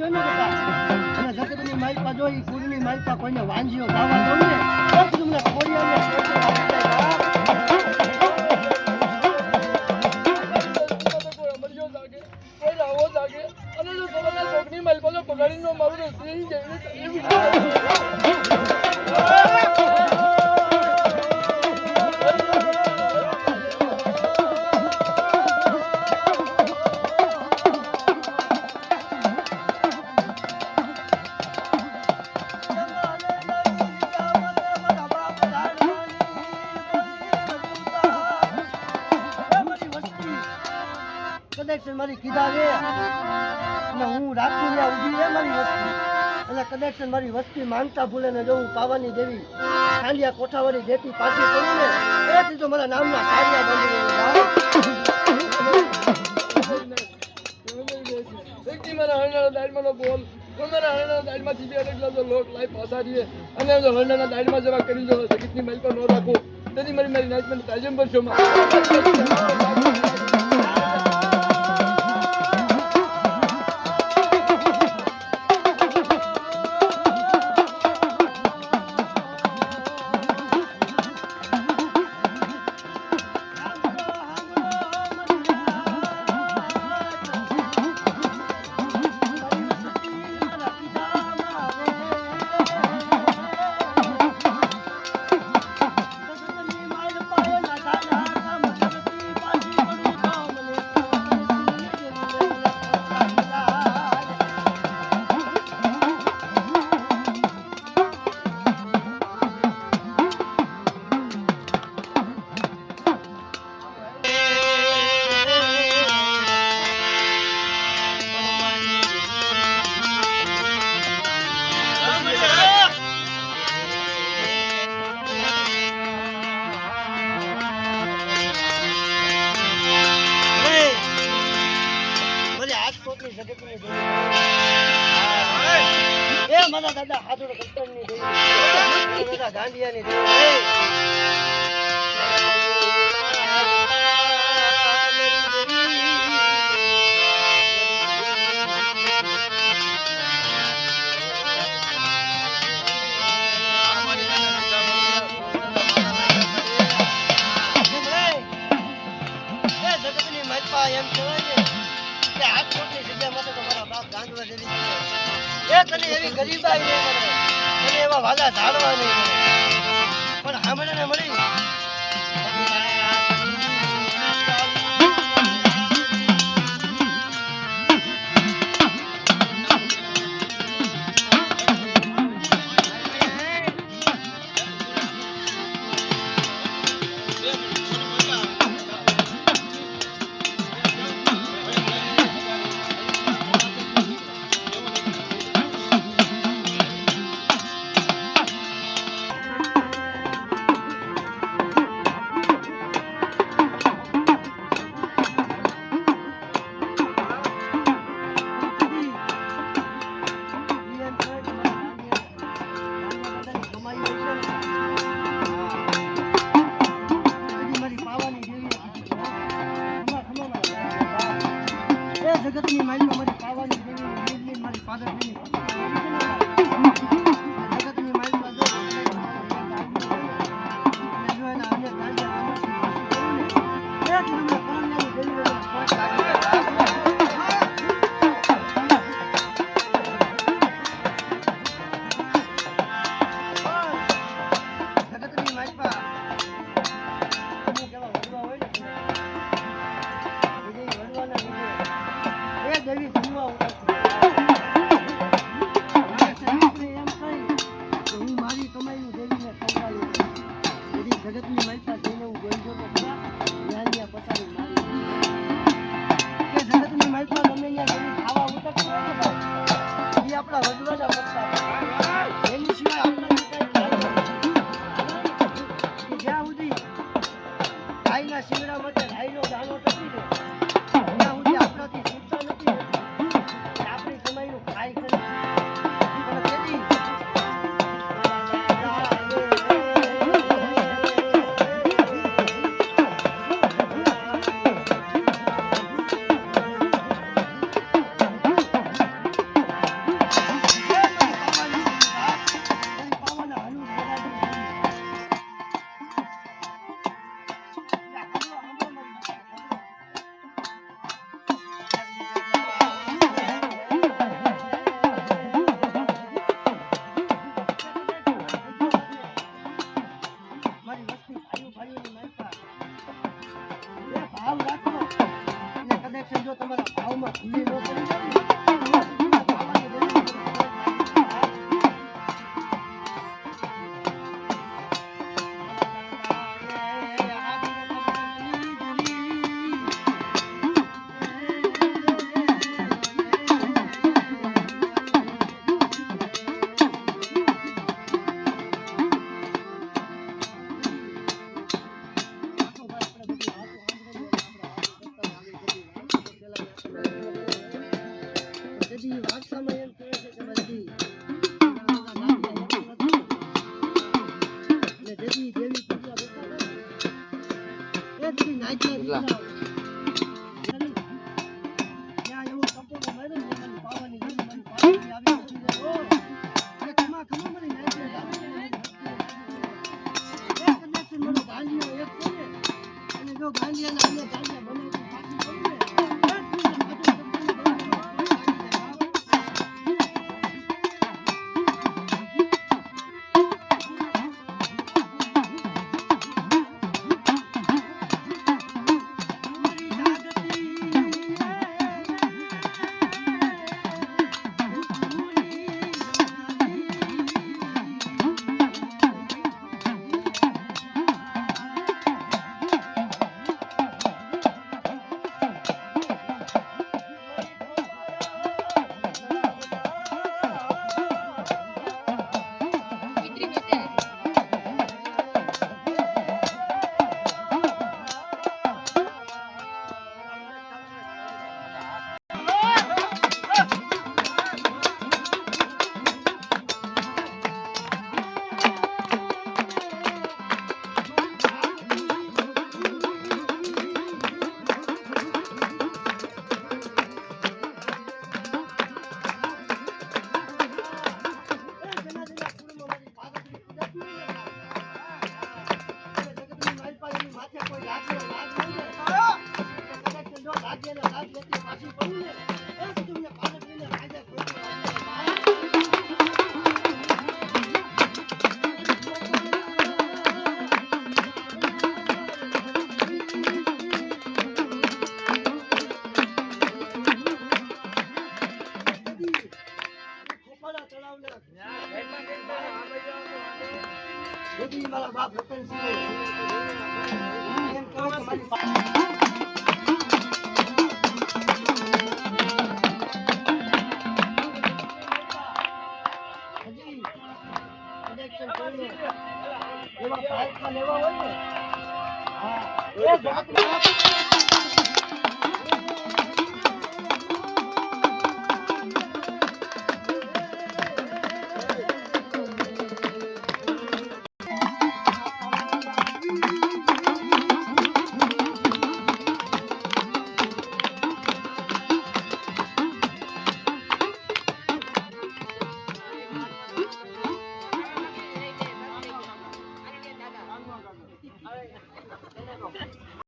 ને બેટા અને જગતની માલિકા જોઈ કુળની માલિકા કોઈને વાંજીઓ ગાવા દઉં ને તો તમને કોળિયાને પોતે આપી જાય પગાડીનો મારું સ્ત્રી જેવી મારી કીધા રે અને હું રાખું ને ઉભી રે મારી વસ્તી અને કદાચ મારી વસ્તી માનતા ભૂલે ને જો હું પાવાની દેવી ખાંડિયા કોઠાવાળી દેતી પાછી પડી ને એથી તો મારા નામના સારિયા બાંધી મારા હરણાના દાયડમાં બોલ મારા હરણાના દાયડમાંથી બે અડગલા તો લોક લાઈ પાછા દઈએ અને હરણાના દાયડમાં જવા કરી દો જગતની માલિકા ન રાખો તેથી મારી નાચમાં તાજમ પર છો મારા દાદા હાથોડ કલ્પનની દેવી દાદા ગાંડિયાની દેવી જગતની માલપા એમ કહેવાય ને કે હાથોડની જગ્યામાં તો મારા બાપ ગાંડવા જેવી એ તને એવી ગરીબાઈ નહીં મળે તને એવા વાલા ઝાડવા નહીં મળે પણ સાંભળીને મળી જગતની માલિકા મારી પાવાની દેવી મારી ફાધર દેવી જગતની માલિકા જો જગતની માલિકા કેવા વડવા હોય ને વડવાના દેવી જમવા હું મારી કમાઈનું દેવીને ખવડાવી બધી જગતની માલિકા જઈને હું ગોઈજો તો ખરા ત્યાં પતાવી મારી કે જગતની માલિકા ગમે ત્યાં ખાવા ઉતરતી હોય ને એ આપણા વડવાના પત્તા એની સિવાય આપણા જ્યાં સુધી ગાયના શિંગડા માટે ગાયનો દાણો ટકી દે ત્યાં સુધી આપણાથી છૂટતા નથી આપણી કમાઈનું ખાઈ કરી પણ તેથી ગામડામાં એમ કહે છે કે બધી ગામડા ગામડા એમ નથી. એટલે જેથી દેવી પૂજા બેઠા હોય ને, એ બધી નાચ્યા દીકરાઓ. ત્યાં એવો સંપૂર્ણ મળ્યો ને, મને પાવાની ગઈ, મને પાવાની આવી બધી ને, ઓ, અરે ખમા ખમા મને નાચ્યા ગામડા. એક connection મારો ગાંડિયો એક છે ને, અને જો ગાંડિયાના અમે ગાંડિયા બનાવીને પાછી કરીએ ને, બધી મારા બાપ રતનસિંહ એમ કહે કે મારી હજી connection કરીને એવા ફ્લાઇટમાં લેવા હોય ને, હા, એ જાતના